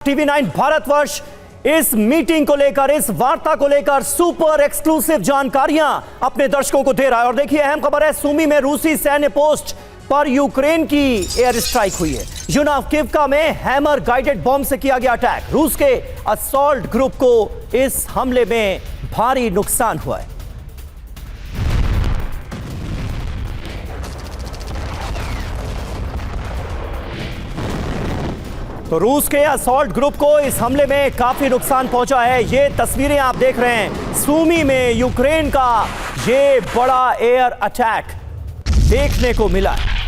TV9 Bharatvarsh इस meeting को लेकर, इस वार्ता को लेकर सुपर एक्सक्लूसिव जानकारियां अपने दर्शकों को दे रहा है। और देखिए, अहम खबर है, सूमी में रूसी सैन्य पोस्ट पर यूक्रेन की एयर स्ट्राइक हुई है। यूनावकिवका में हैमर गाइडेड बॉम्ब से किया गया अटैक। रूस के असॉल्ट ग्रुप को इस हमले में भारी नुकसान हुआ है। तो रूस के असॉल्ट ग्रुप को इस हमले में काफी नुकसान पहुंचा है। ये तस्वीरें आप देख रहे हैं, सूमी में यूक्रेन का ये बड़ा एयर अटैक देखने को मिला है।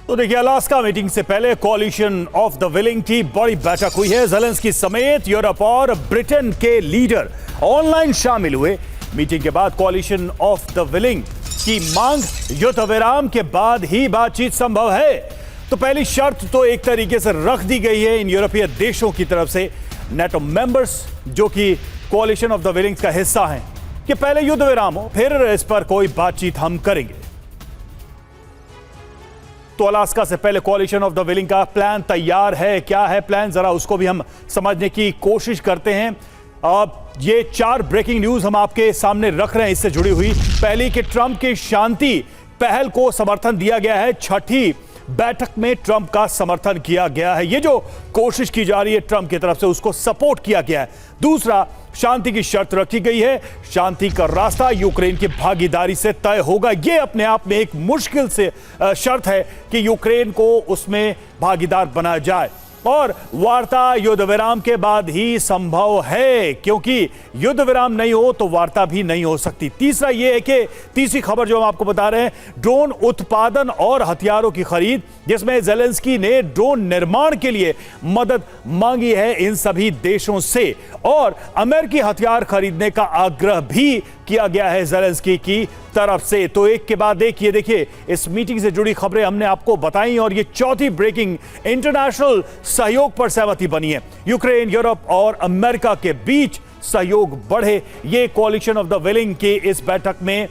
तो देखिए, अलास्का मीटिंग से पहले कोलिशन ऑफ द विलिंग की बड़ी बैठक हुई है। ज़ेलेंस्की समेत यूरोप और ब्रिटेन के लीडर ऑनलाइन शामिल हुए। मीटिंग के बाद कोलिशन ऑफ द विलिंग की मांग युद्ध विराम के बाद ही बातचीत संभव है। तो पहली शर्त तो एक तरीके से रख दी गई है इन यूरोपीय देशों की तरफ से, नेटो मेंबर्स जो कि कोलिशन ऑफ द विलिंग का हिस्सा हैं, कि पहले युद्ध विराम हो, फिर इस पर कोई बातचीत हम करेंगे। तो अलास्का से पहले कोलिशन ऑफ द विलिंग का प्लान तैयार है। क्या है प्लान, जरा उसको भी हम समझने की कोशिश करते हैं। ये 4 ब्रेकिंग न्यूज हम आपके सामने रख रहे हैं इससे जुड़ी हुई। पहली कि ट्रंप की शांति पहल को समर्थन दिया गया है। छठी बैठक में ट्रंप का समर्थन किया गया है। ये जो कोशिश की जा रही है ट्रंप की तरफ से, उसको सपोर्ट किया गया है। दूसरा, शांति की शर्त रखी गई है। शांति का रास्ता यूक्रेन की भागीदारी से तय होगा। यह अपने आप में एक मुश्किल से शर्त है कि यूक्रेन को उसमें भागीदार बनाया जाए। और वार्ता युद्ध विराम के बाद ही संभव है, क्योंकि युद्ध विराम नहीं हो तो वार्ता भी नहीं हो सकती। तीसरा यह है कि तीसरी खबर जो हम आपको बता रहे हैं, ड्रोन उत्पादन और हथियारों की खरीद, जिसमें ज़ेलेंस्की ने ड्रोन निर्माण के लिए मदद मांगी है इन सभी देशों से, और अमेरिकी हथियार खरीदने का आग्रह भी किया गया है ज़ेलेंस्की की तरफ से। तो एक के बाद एक, ये देखिए, इस मीटिंग से जुड़ी खबरें हमने आपको बताई, और ये चौथी ब्रेकिंग इंटरनेशनल सहयोग पर सहमति बनी है। यूक्रेन, यूरोप और अमेरिका के बीच सहयोग बढ़े, ये कोलिशन ऑफ द विलिंग की इस बैठक में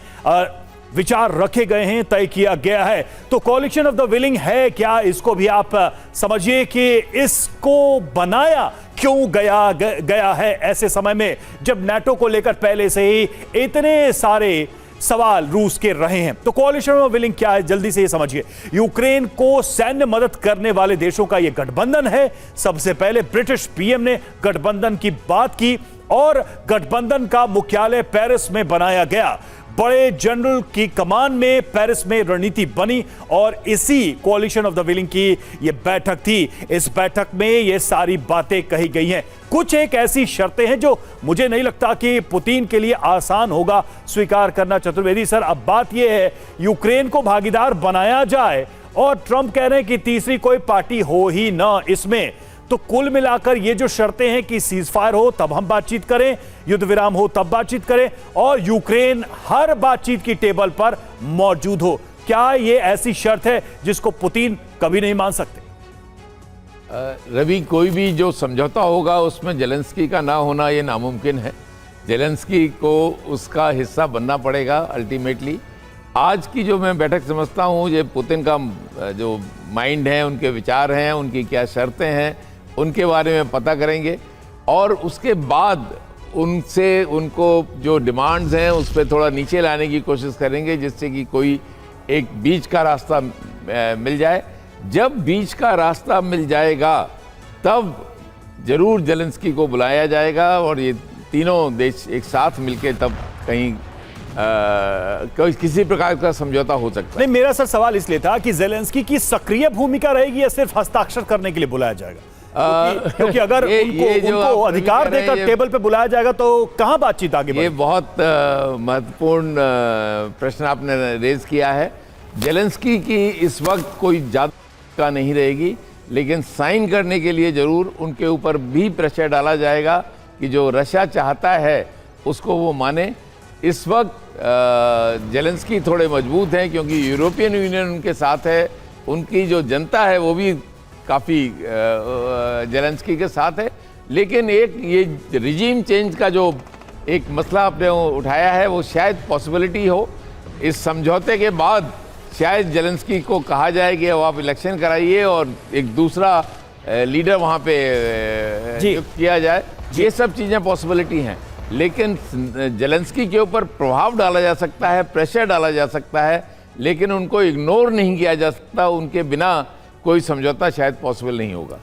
विचार रखे गए हैं, तय किया गया है। तो कोलिशन ऑफ द विलिंग है क्या, इसको भी आप समझिए कि इसको बनाया क्यों गया है ऐसे समय में जब नाटो को लेकर पहले से ही इतने सारे सवाल रूस के रहे हैं। तो कोलिशन ऑफ विलिंग क्या है, जल्दी से ये समझिए। यूक्रेन को सैन्य मदद करने वाले देशों का यह गठबंधन है। सबसे पहले ब्रिटिश पीएम ने गठबंधन की बात की, और गठबंधन का मुख्यालय पेरिस में बनाया गया। बड़े जनरल की कमान में पेरिस में रणनीति बनी, और इसी कोलिशन ऑफ द विलिंग की यह बैठक थी। इस बैठक में ये सारी बातें कही गई हैं। कुछ एक ऐसी शर्तें हैं जो मुझे नहीं लगता कि पुतिन के लिए आसान होगा स्वीकार करना। चतुर्वेदी सर, अब बात यह है, यूक्रेन को भागीदार बनाया जाए, और ट्रंप कह रहे हैं कि तीसरी कोई पार्टी हो ही ना इसमें। तो कुल मिलाकर ये जो शर्तें हैं कि सीजफायर हो तब हम बातचीत करें, युद्ध विराम हो तब बातचीत करें, और यूक्रेन हर बातचीत की टेबल पर मौजूद हो, क्या ये ऐसी शर्त है जिसको पुतिन कभी नहीं मान सकते? रवि, कोई भी जो समझौता होगा उसमें ज़ेलेंस्की का ना होना ये नामुमकिन है। ज़ेलेंस्की को उसका हिस्सा बनना पड़ेगा अल्टीमेटली। आज की जो मैं बैठक समझता हूँ, ये पुतिन का जो माइंड है, उनके विचार हैं, उनकी क्या शर्तें हैं, उनके बारे में पता करेंगे, और उसके बाद उनसे उनको जो डिमांड्स हैं उस पर थोड़ा नीचे लाने की कोशिश करेंगे, जिससे कि कोई एक बीच का रास्ता मिल जाए। जब बीच का रास्ता मिल जाएगा तब जरूर ज़ेलेंस्की को बुलाया जाएगा, और ये तीनों देश एक साथ मिलकर तब कहीं कोई किसी प्रकार का समझौता हो सकता है। नहीं, मेरा सर सवाल इसलिए था कि ज़ेलेंस्की की सक्रिय भूमिका रहेगी या सिर्फ हस्ताक्षर करने के लिए बुलाया जाएगा? क्योंकि अगर उनको अधिकार देकर टेबल पे बुलाया जाएगा तो कहां बातचीत आगे बढ़ेगी? ये बहुत महत्वपूर्ण प्रश्न आपने रेज किया है। ज़ेलेंस्की की इस वक्त कोई ज्यादा नहीं रहेगी, लेकिन साइन करने के लिए जरूर उनके ऊपर भी प्रेशर डाला जाएगा कि जो रशिया चाहता है उसको वो माने। इस वक्त ज़ेलेंस्की थोड़े मजबूत हैं क्योंकि यूरोपियन यूनियन उनके साथ है, उनकी जो जनता है वो भी काफ़ी जेलेंस्की के साथ है। लेकिन एक ये रिजीम चेंज का जो एक मसला आपने उठाया है, वो शायद पॉसिबिलिटी हो इस समझौते के बाद, शायद जेलेंस्की को कहा जाए कि अब आप इलेक्शन कराइए और एक दूसरा लीडर वहाँ पे नियुक्त किया जाए। ये सब चीज़ें पॉसिबिलिटी हैं, लेकिन जेलेंस्की के ऊपर प्रभाव डाला जा सकता है, प्रेशर डाला जा सकता है, लेकिन उनको इग्नोर नहीं किया जा सकता। उनके बिना कोई समझौता शायद पॉसिबल नहीं होगा।